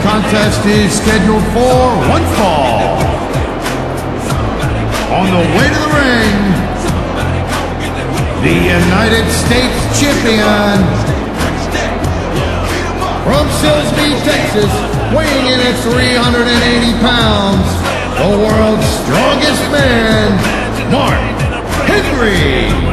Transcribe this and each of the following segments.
contest is scheduled for one fall. On the way to the ring, the United States Champion, from Silsbee, Texas, weighing in at 380 pounds, the world's strongest man, Mark Henry.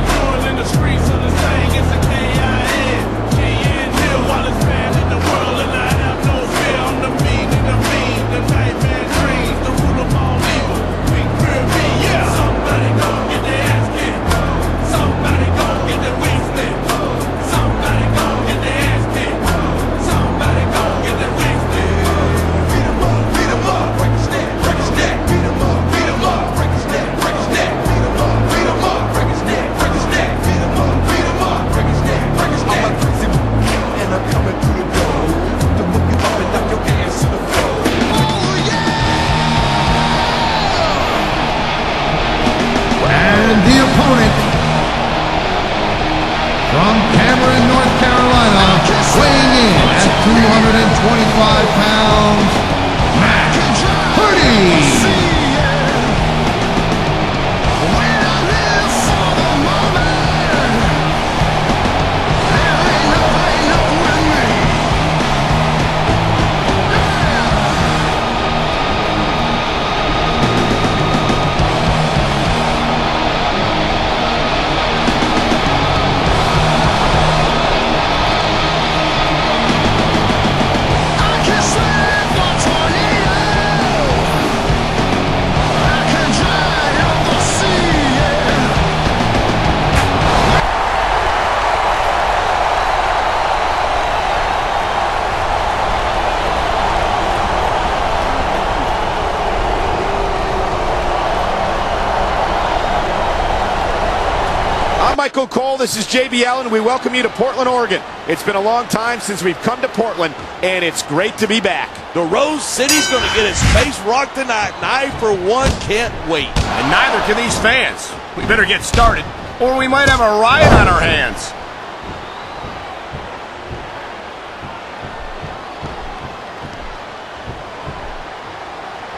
From Cameron, North Carolina, weighing in at 225 pounds, Matt Hardy. Michael Cole, this is JB Allen. We welcome you to Portland, Oregon. It's been a long time since we've come to Portland, and it's great to be back. The Rose City's going to get its face rocked tonight, and I, for one, can't wait. And neither can these fans. We better get started, or we might have a riot on our hands.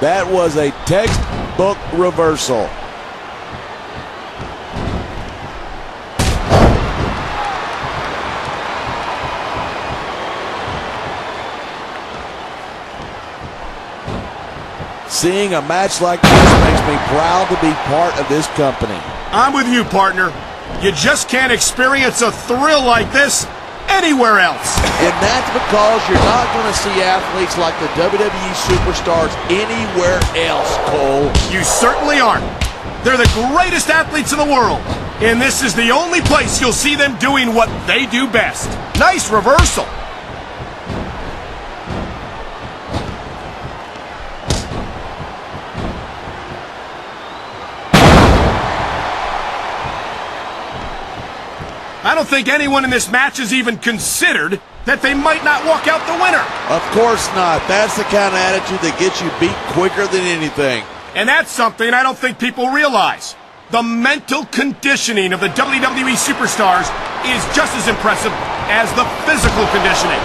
That was a textbook reversal. Seeing a match like this makes me proud to be part of this company. I'm with you, partner. You just can't experience a thrill like this anywhere else. And that's because you're not going to see athletes like the WWE superstars anywhere else, Cole. You certainly aren't. They're the greatest athletes in the world. And this is the only place you'll see them doing what they do best. Nice reversal. I don't think anyone in this match has even considered that they might not walk out the winner. Of course not. That's the kind of attitude that gets you beat quicker than anything. And that's something I don't think people realize. The mental conditioning of the WWE superstars is just as impressive as the physical conditioning.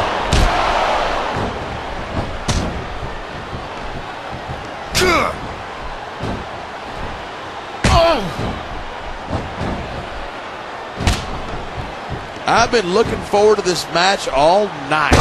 I've been looking forward to this match all night.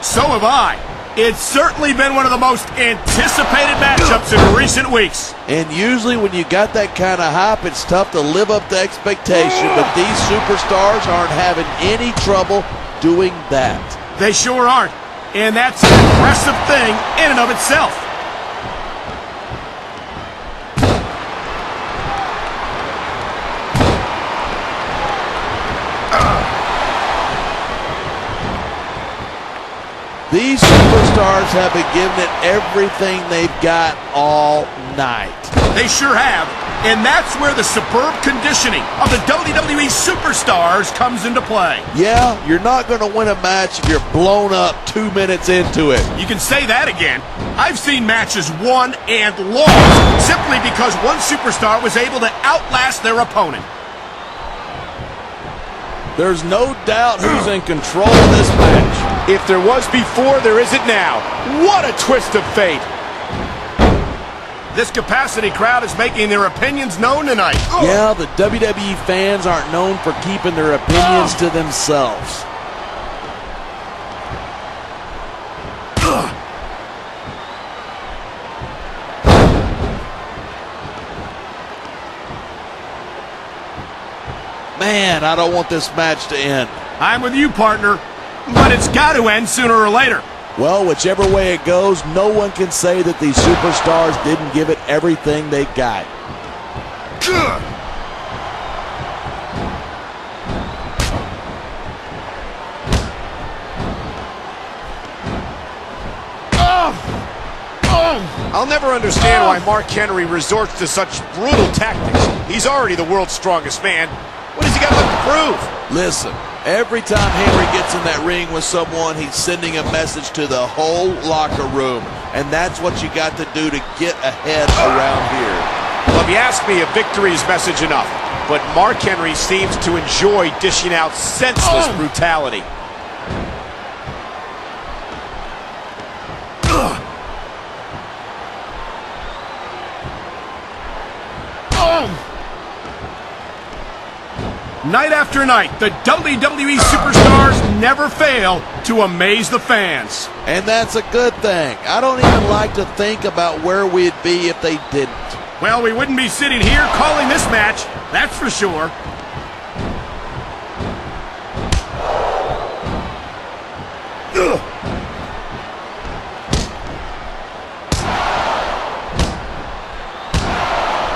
So have I. It's certainly been one of the most anticipated matchups in recent weeks. And usually when you got that kind of hype, it's tough to live up to expectation, but these superstars aren't having any trouble doing that. They sure aren't. And that's an impressive thing in and of itself. These superstars have been giving it everything they've got all night. They sure have. And that's where the superb conditioning of the WWE superstars comes into play. Yeah, you're not going to win a match if you're blown up 2 minutes into it. You can say that again. I've seen matches won and lost simply because one superstar was able to outlast their opponent. There's no doubt who's in control of this match. If there was before, there isn't now. What a twist of fate. This capacity crowd is making their opinions known tonight. Yeah, the WWE fans aren't known for keeping their opinions to themselves. Man, I don't want this match to end. I'm with you, partner, but it's got to end sooner or later. Well, whichever way it goes, no one can say that these superstars didn't give it everything they got. I'll never understand why Mark Henry resorts to such brutal tactics. He's already the world's strongest man. What has he got left to prove? Listen, every time Henry gets in that ring with someone, he's sending a message to the whole locker room. And that's what you got to do to get ahead around here. Well, if you ask me, a victory is message enough. But Mark Henry seems to enjoy dishing out senseless brutality. Night after night, the WWE superstars never fail to amaze the fans. And that's a good thing. I don't even like to think about where we'd be if they didn't. Well, we wouldn't be sitting here calling this match, that's for sure.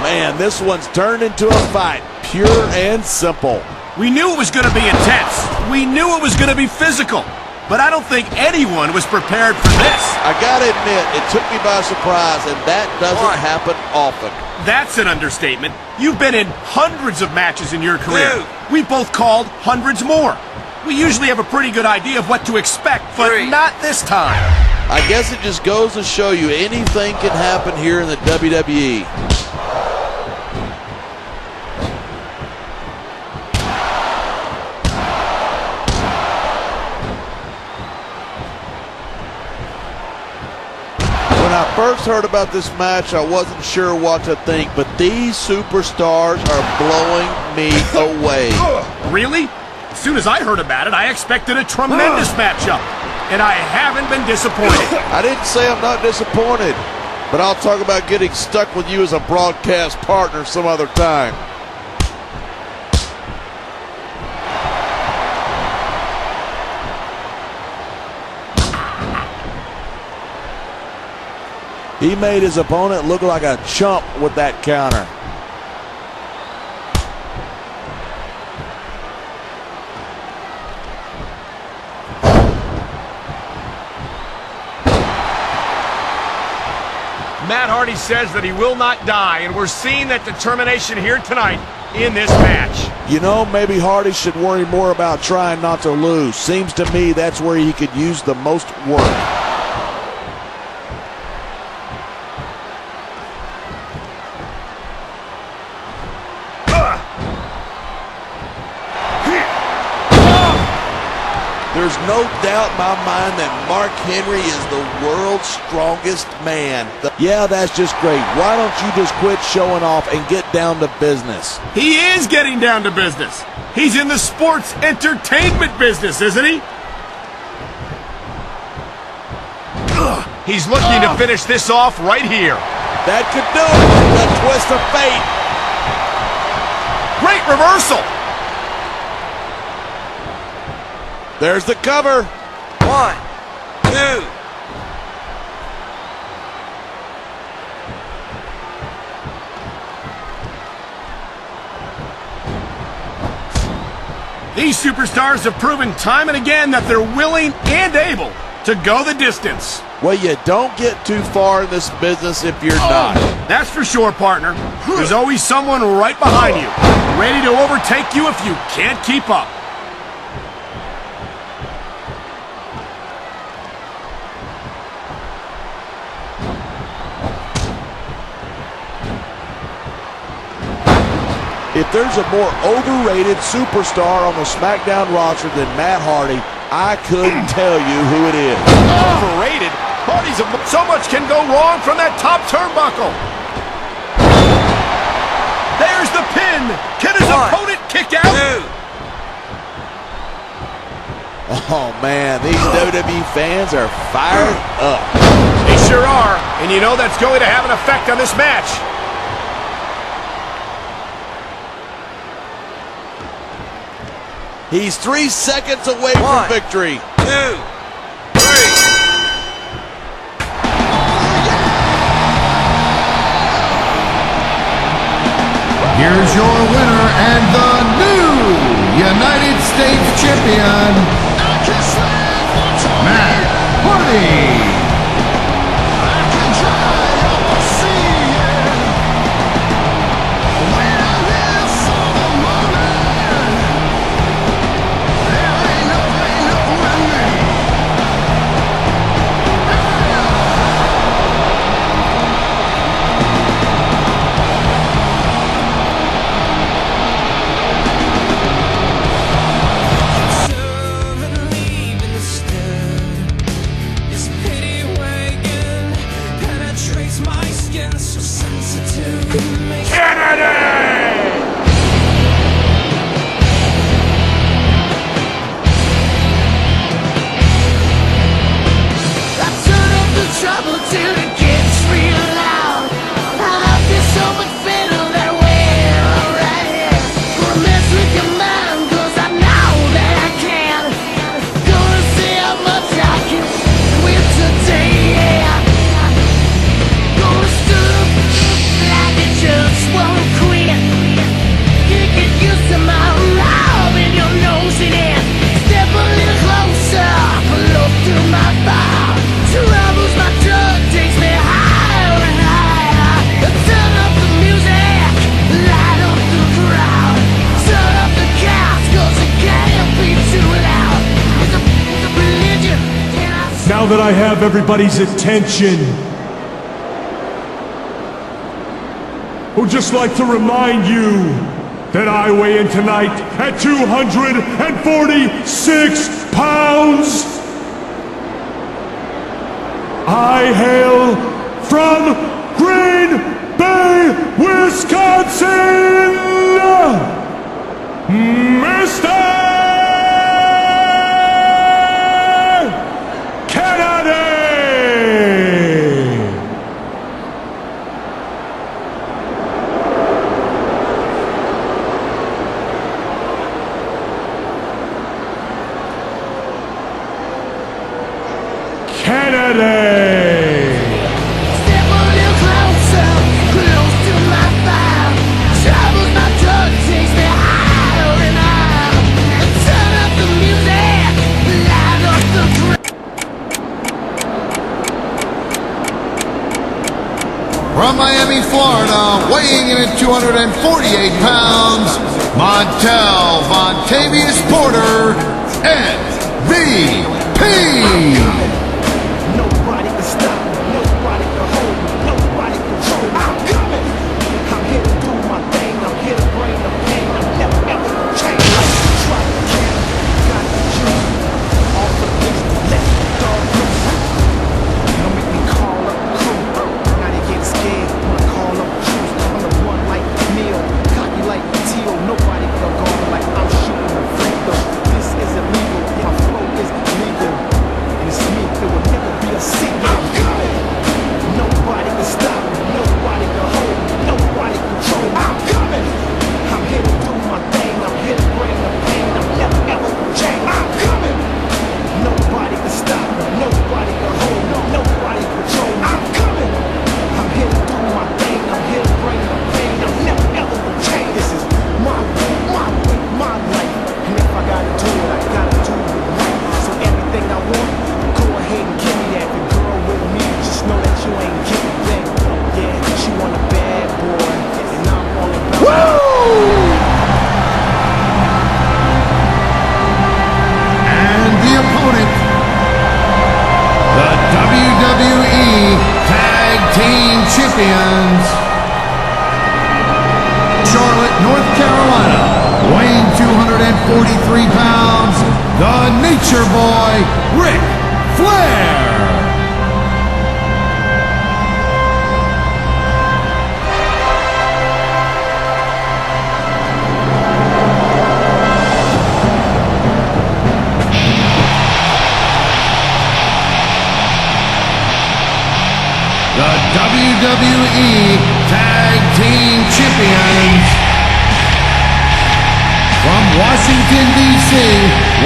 Man, this one's turned into a fight. Pure and simple. We knew it was going to be intense. We knew it was going to be physical. But I don't think anyone was prepared for this. I gotta admit, it took me by surprise, and that doesn't happen often. That's an understatement. You've been in hundreds of matches in your career. We've both called hundreds more. We usually have a pretty good idea of what to expect, but not this time. I guess it just goes to show you anything can happen here in the WWE. When I first heard about this match, I wasn't sure what to think, but these superstars are blowing me away. Really? As soon as I heard about it, I expected a tremendous matchup, and I haven't been disappointed. I didn't say I'm not disappointed, but I'll talk about getting stuck with you as a broadcast partner some other time. He made his opponent look like a chump with that counter. Matt Hardy says that he will not die, and we're seeing that determination here tonight in this match. You know, maybe Hardy should worry more about trying not to lose. Seems to me that's where he could use the most work. There's no doubt in my mind that Mark Henry is the world's strongest man. Yeah, that's just great. Why don't you just quit showing off and get down to business? He is getting down to business. He's in the sports entertainment business, isn't he? He's looking to finish this off right here. That could do it. The twist of fate. Great reversal. There's the cover. 1, 2. These superstars have proven time and again that they're willing and able to go the distance. Well, you don't get too far in this business if you're not. That's for sure, partner. There's always someone right behind you, ready to overtake you if you can't keep up. If there's a more overrated superstar on the SmackDown roster than Matt Hardy, I couldn't tell you who it is. Overrated? So much can go wrong from that top turnbuckle. There's the pin. Can his opponent kick out? 2. Oh, man, these WWE fans are fired up. They sure are, and you know that's going to have an effect on this match. He's 3 seconds away from victory. 2, 3. Here's your winner and the new United States champion, Matt Hardy. Now that I have everybody's attention, I would just like to remind you that I weigh in tonight at 246 pounds. I hail from Green Bay, Wisconsin, Mr. From Miami, Florida, weighing in at 248 pounds, Montel Vontavious Porter, MVP. Nobody can stop me, nobody can hold me, nobody can control me. I'm coming. I'm here to do my thing, I'm here to bring the pain. I'm never ever gonna change. Try to count, got the juice. All for the beast, let the dog loose. Don't make me call up the crew. Now they get scared when I call up the truth. I'm the one like Neil, cocky like Teal. Nobody can go like I'm shooting the free throw. This is illegal, my flow is legal. And it's me, there will never be a secret. I'm coming. Nobody can stop me, nobody can hold me, nobody can control me. I'm coming. I'm here to do my thing, I'm here to bring the pain. I'm never ever gonna change. I'm coming. Nobody can stop me, nobody can hold me, nobody can control me. I'm coming. I'm here to do my thing, I'm here to bring the pain. I'm never ever gonna change. This is my way, my life. And if I gotta do it, I gotta do it right. So everything I want, go ahead and give me that. The girl with me, just know that you ain't getting that. Yeah, she want a bad boy, and I'm all about And the opponent, the WWE Tag Team Champions, Charlotte, North Carolina, weighing 243 pounds, the Nature Boy, Ric Flair. The WWE Tag Team Champions from Washington, D.C.,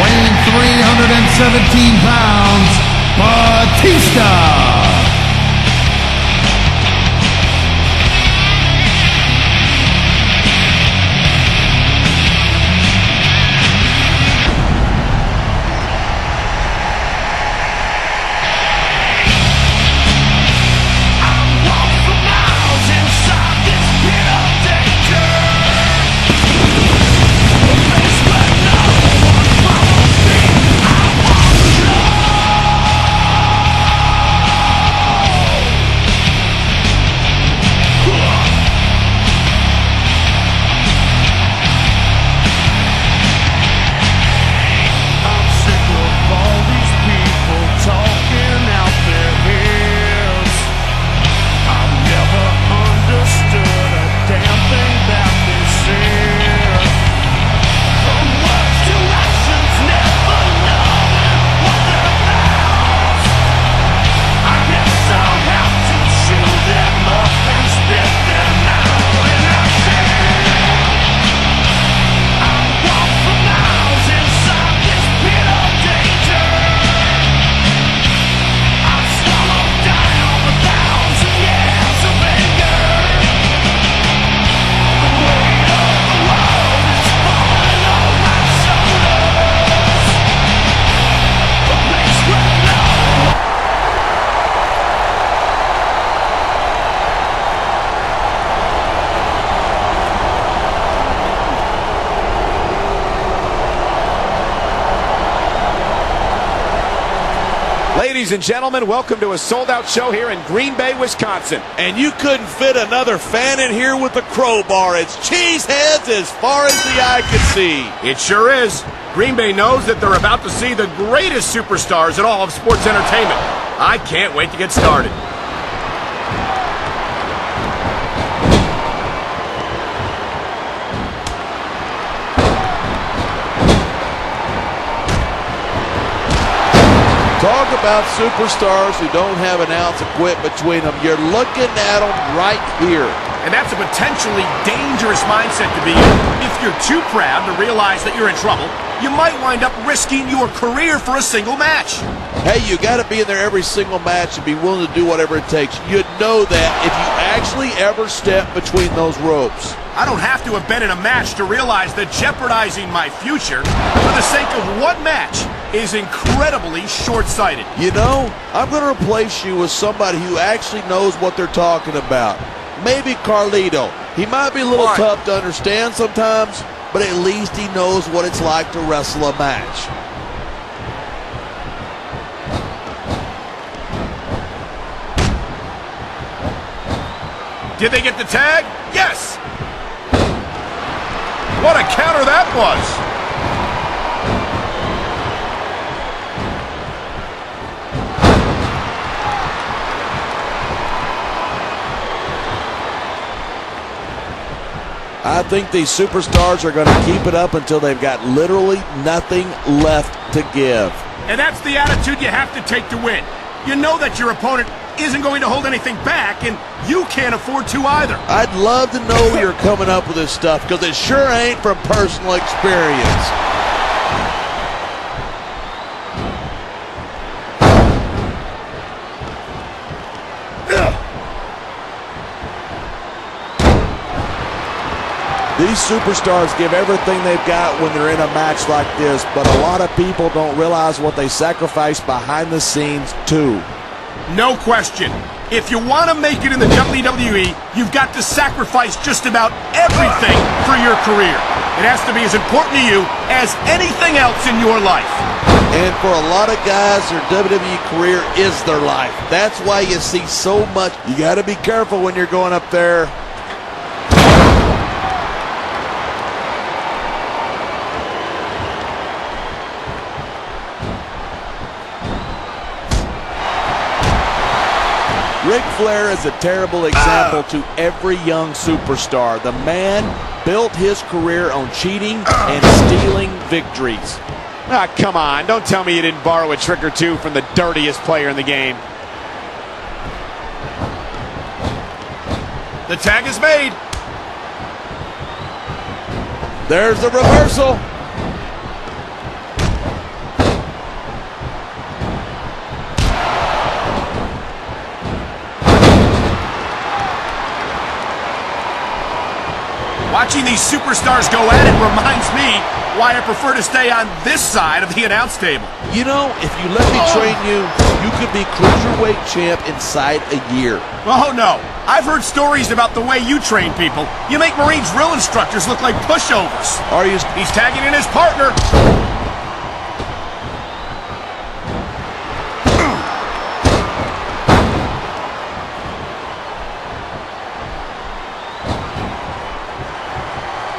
weighing 317 pounds, Batista. Ladies and gentlemen, welcome to a sold-out show here in Green Bay, Wisconsin. And you couldn't fit another fan in here with a crowbar. It's cheeseheads as far as the eye can see. It sure is. Green Bay knows that they're about to see the greatest superstars in all of sports entertainment. I can't wait to get started. Talk about superstars who don't have an ounce of quit between them. You're looking at them right here. And that's a potentially dangerous mindset to be in. If you're too proud to realize that you're in trouble, you might wind up risking your career for a single match. Hey, you got to be in there every single match and be willing to do whatever it takes. You'd know that if you actually ever step between those ropes. I don't have to have been in a match to realize that jeopardizing my future for the sake of one match is incredibly short-sighted. You know, I'm going to replace you with somebody who actually knows what they're talking about. Maybe Carlito. He might be a little tough to understand sometimes, but at least he knows what it's like to wrestle a match. Did they get the tag? Yes! What a counter that was! I think these superstars are going to keep it up until they've got literally nothing left to give. And that's the attitude you have to take to win. You know that your opponent isn't going to hold anything back, and you can't afford to either. I'd love to know where you're coming up with this stuff, because it sure ain't from personal experience. These superstars give everything they've got when they're in a match like this, but a lot of people don't realize what they sacrifice behind the scenes, too. No question. If you want to make it in the WWE, you've got to sacrifice just about everything for your career. It has to be as important to you as anything else in your life. And for a lot of guys, their WWE career is their life. That's why you see so much. You got to be careful when you're going up there. Ric Flair is a terrible example to every young superstar. The man built his career on cheating and stealing victories. Ah, come on. Don't tell me you didn't borrow a trick or two from the dirtiest player in the game. The tag is made. There's the reversal. Watching these superstars go at it reminds me why I prefer to stay on this side of the announce table. You know, if you let me train you, you could be cruiserweight champ inside a year. Oh, no. I've heard stories about the way you train people. You make Marine drill instructors look like pushovers. Are you? He's tagging in his partner.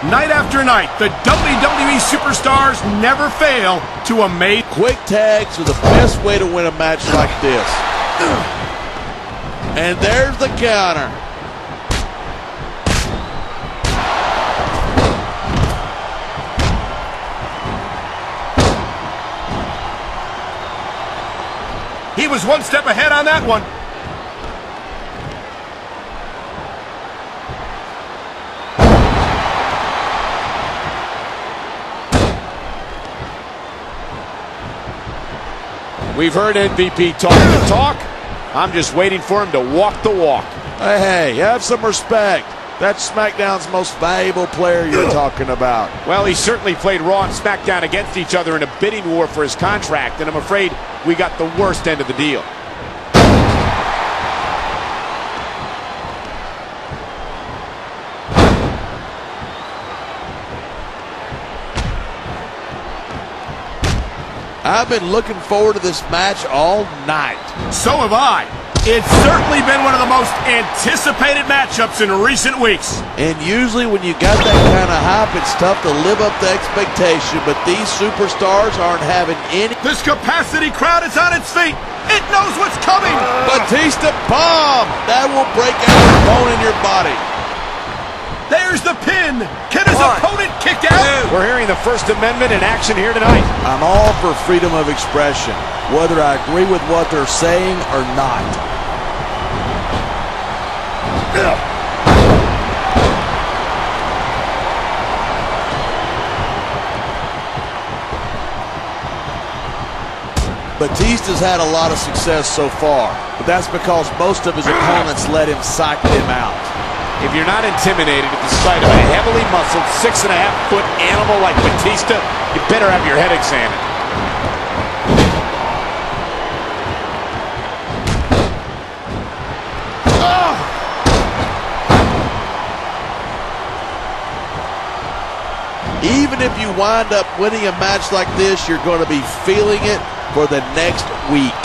Night after night, the WWE superstars never fail to amaze. Quick tags are the best way to win a match like this. And there's the counter. He was one step ahead on that one. We've heard MVP talk the talk. I'm just waiting for him to walk the walk. Hey, have some respect. That's SmackDown's most valuable player you're talking about. Well, he certainly played Raw and SmackDown against each other in a bidding war for his contract, and I'm afraid we got the worst end of the deal. I've been looking forward to this match all night. So have I. It's certainly been one of the most anticipated matchups in recent weeks. And usually when you got that kind of hype, it's tough to live up to expectation, but these superstars aren't having any. This capacity crowd is on its feet. It knows what's coming. Batista bomb! That will break every bone in your body. There's the pin. Can his opponent kick out? We're hearing the First Amendment in action here tonight. I'm all for freedom of expression, whether I agree with what they're saying or not. Batista's had a lot of success so far, but that's because most of his opponents let him psych them out. If you're not intimidated at the sight of a heavily muscled 6.5-foot animal like Batista, you better have your head examined. Even if you wind up winning a match like this, you're going to be feeling it for the next week.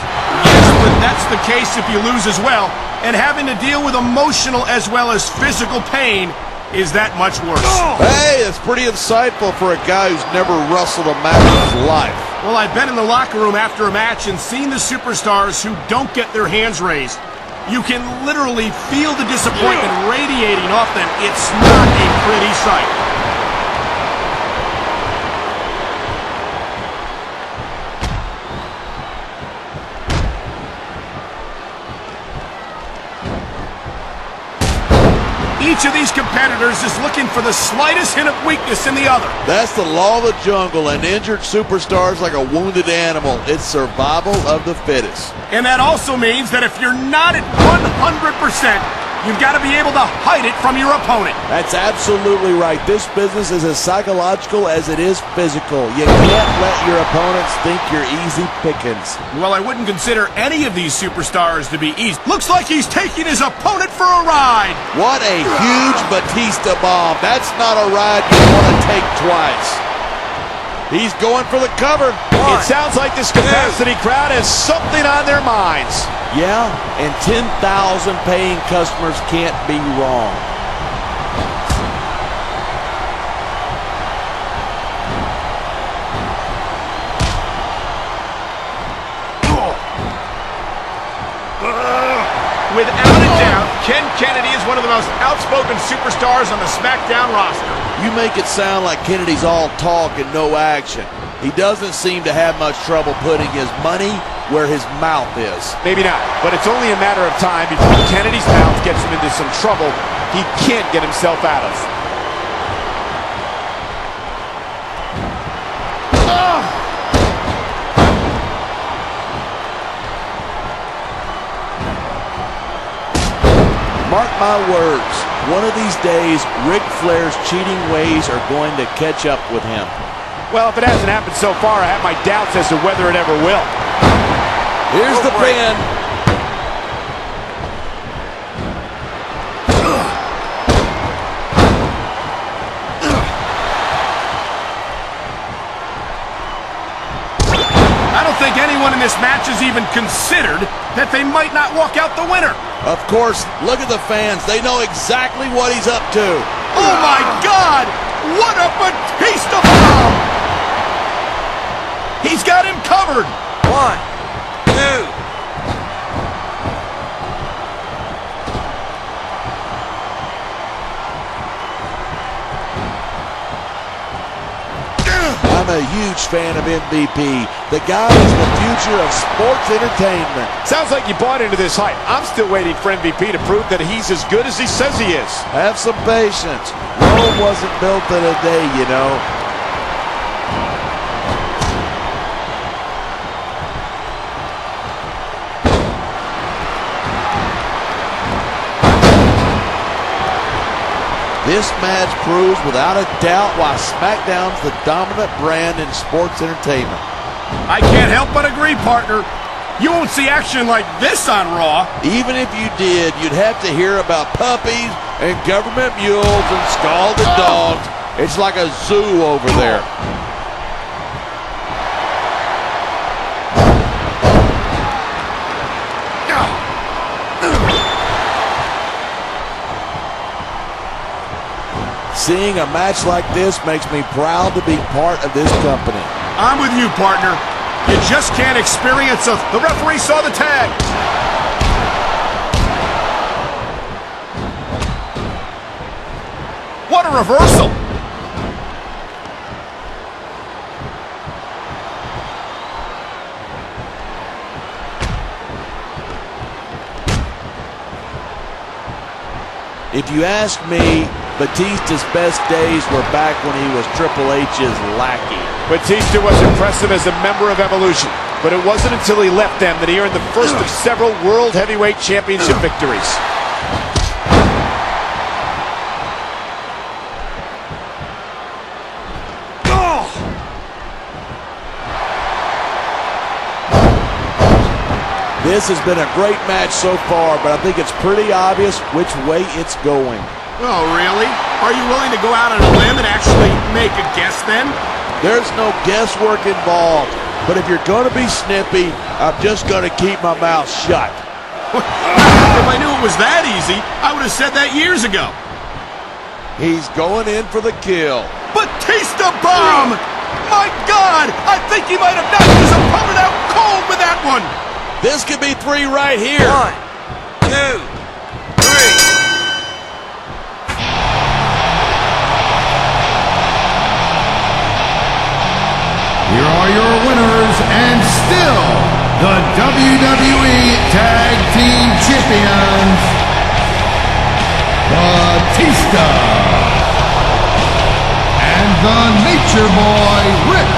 Yes, but that's the case if you lose as well. And having to deal with emotional as well as physical pain is that much worse. Hey, that's pretty insightful for a guy who's never wrestled a match in his life. Well, I've been in the locker room after a match and seen the superstars who don't get their hands raised. You can literally feel the disappointment radiating off them. It's not a pretty sight. Each of these competitors is looking for the slightest hint of weakness in the other. That's the law of the jungle, and injured superstars like a wounded animal. It's survival of the fittest. And that also means that if you're not at 100%, you've got to be able to hide it from your opponent. That's absolutely right. This business is as psychological as it is physical. You can't let your opponents think you're easy pickings. Well, I wouldn't consider any of these superstars to be easy. Looks like he's taking his opponent for a ride. What a huge Batista bomb. That's not a ride you want to take twice. He's going for the cover. It sounds like this capacity crowd has something on their minds. Yeah, and 10,000 paying customers can't be wrong. Without a doubt, Ken Kennedy is one of the most outspoken superstars on the SmackDown roster. You make it sound like Kennedy's all talk and no action. He doesn't seem to have much trouble putting his money where his mouth is. Maybe not, but it's only a matter of time before Kennedy's mouth gets him into some trouble he can't get himself out of. Mark my words, one of these days, Ric Flair's cheating ways are going to catch up with him. Well, if it hasn't happened so far, I have my doubts as to whether it ever will. Here's the pin. I don't think anyone in this match has even considered that they might not walk out the winner. Of course, look at the fans. They know exactly what he's up to. Oh my God! What a Batista bomb! He's got him covered. 1, 2. I'm a huge fan of MVP. The guy is the future of sports entertainment. Sounds like you bought into this hype. I'm still waiting for MVP to prove that he's as good as he says he is. Have some patience. Rome wasn't built in a day, you know. This match proves without a doubt why SmackDown's the dominant brand in sports entertainment. I can't help but agree, partner. You won't see action like this on Raw. Even if you did, you'd have to hear about puppies and government mules and scalded dogs. It's like a zoo over there. Seeing a match like this makes me proud to be part of this company. I'm with you, partner. You just can't experience a... The referee saw the tag. What a reversal. If you ask me, Batista's best days were back when he was Triple H's lackey. Batista was impressive as a member of Evolution, but it wasn't until he left them that he earned the first of several World Heavyweight Championship victories. This has been a great match so far, but I think it's pretty obvious which way it's going. Oh, really? Are you willing to go out on a limb and actually make a guess then? There's no guesswork involved, but if you're going to be snippy, I'm just going to keep my mouth shut. If I knew it was that easy, I would have said that years ago. He's going in for the kill. Batista bomb! My God! I think he might have knocked his opponent out cold with that one! This could be 3 right here. 1, 2, 3. Here are your winners and still the WWE Tag Team Champions, Batista and the Nature Boy, Ric